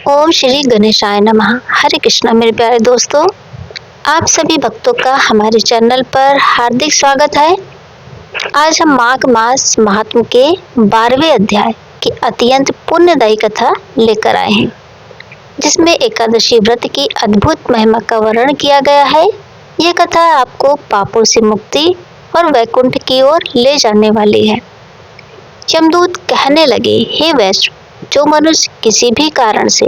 ओम श्री गणेशाय नमः। हरे कृष्णा मेरे प्यारे दोस्तों, आप सभी भक्तों का हमारे चैनल पर हार्दिक स्वागत है। आज हम माघ मास महात्म के 12वें अध्याय की अत्यंत पुण्यदायी कथा लेकर आए हैं, जिसमें एकादशी व्रत की अद्भुत महिमा का वर्णन किया गया है। यह कथा आपको पापों से मुक्ति और वैकुंठ की ओर ले जाने वाली है। यमदूत कहने लगे, हे वैश्य, जो मनुष्य किसी भी कारण से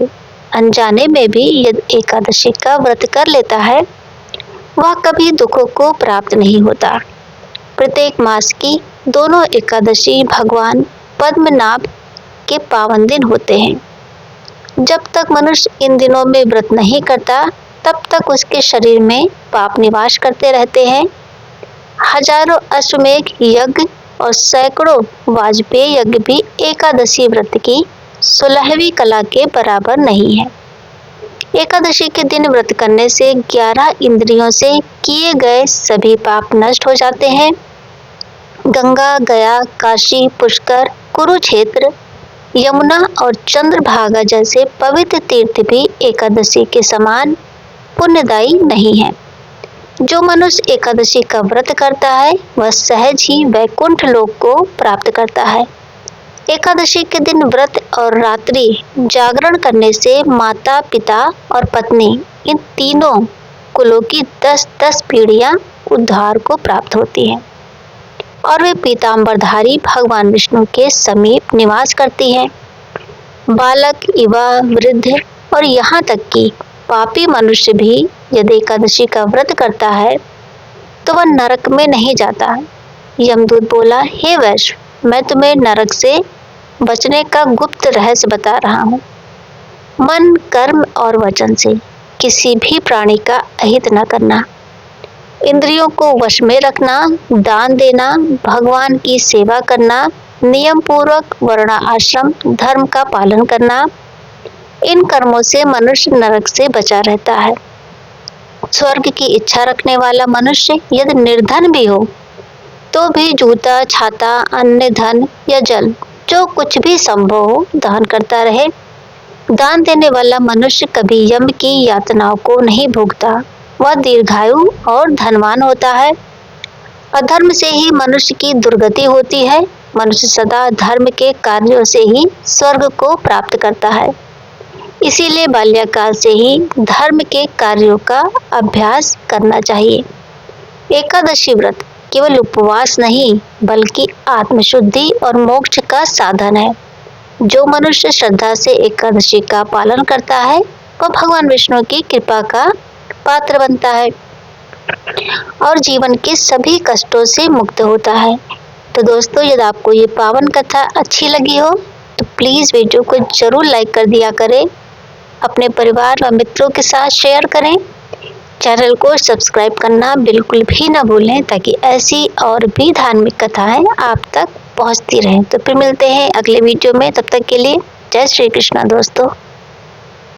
अनजाने में भी यदि एकादशी का व्रत कर लेता है, वह कभी दुखों को प्राप्त नहीं होता। प्रत्येक मास की दोनों एकादशी भगवान पद्मनाभ के पावन दिन होते हैं। जब तक मनुष्य इन दिनों में व्रत नहीं करता, तब तक उसके शरीर में पाप निवास करते रहते हैं। हजारों अश्वमेघ यज्ञ और सैकड़ों वाजपेयी यज्ञ भी एकादशी व्रत की 16वीं कला के बराबर नहीं है। एकादशी के दिन व्रत करने से 11 इंद्रियों से किए गए सभी पाप नष्ट हो जाते हैं। गंगा, गया, काशी, पुष्कर, कुरुक्षेत्र, यमुना और चंद्रभागा जैसे पवित्र तीर्थ भी एकादशी के समान पुण्यदायी नहीं है। जो मनुष्य एकादशी का व्रत करता है, वह सहज ही वैकुंठ लोक को प्राप्त करता है। एकादशी के दिन व्रत और रात्रि जागरण करने से माता, पिता और पत्नी, इन तीनों कुलों की 10-10 पीढ़ियां उद्धार को प्राप्त होती हैं और वे पीतांबरधारी भगवान विष्णु के समीप निवास करती हैं। बालक, युवा, वृद्ध और यहाँ तक कि पापी मनुष्य भी यदि एकादशी का व्रत करता है, तो वह नरक में नहीं जाता। यमदूत बोला, हे वैश्य, मैं तुम्हें नरक से बचने का गुप्त रहस्य बता रहा हूँ। मन, कर्म और वचन से किसी भी प्राणी का अहित न करना, इंद्रियों को वश में रखना, दान देना, भगवान की सेवा करना, नियम पूर्वक वर्ण आश्रम धर्म का पालन करना, इन कर्मों से मनुष्य नरक से बचा रहता है। स्वर्ग की इच्छा रखने वाला मनुष्य यदि निर्धन भी हो, तो भी जूता, छाता, अन्य धन या जल, जो कुछ भी संभव हो, दान करता रहे। दान देने वाला मनुष्य कभी यम की यातनाओं को नहीं भोगता। वह दीर्घायु और धनवान होता है। अधर्म से ही मनुष्य की दुर्गति होती है। मनुष्य सदा धर्म के कार्यों से ही स्वर्ग को प्राप्त करता है। इसीलिए बाल्यकाल से ही धर्म के कार्यों का अभ्यास करना चाहिए। एकादशी व्रत केवल उपवास नहीं, बल्कि आत्मशुद्धि और मोक्ष का साधन है। जो मनुष्य श्रद्धा से एकादशी का पालन करता है, वह भगवान विष्णु की कृपा का पात्र बनता है और जीवन के सभी कष्टों से मुक्त होता है। तो दोस्तों, यदि आपको ये पावन कथा अच्छी लगी हो, तो प्लीज़ वीडियो को जरूर लाइक कर दिया करें। अपने परिवार व मित्रों के साथ शेयर करें। चैनल को सब्सक्राइब करना बिल्कुल भी न भूलें, ताकि ऐसी और भी धार्मिक कथाएं आप तक पहुंचती रहें। तो फिर मिलते हैं अगले वीडियो में। तब तक के लिए जय श्री कृष्णा दोस्तों।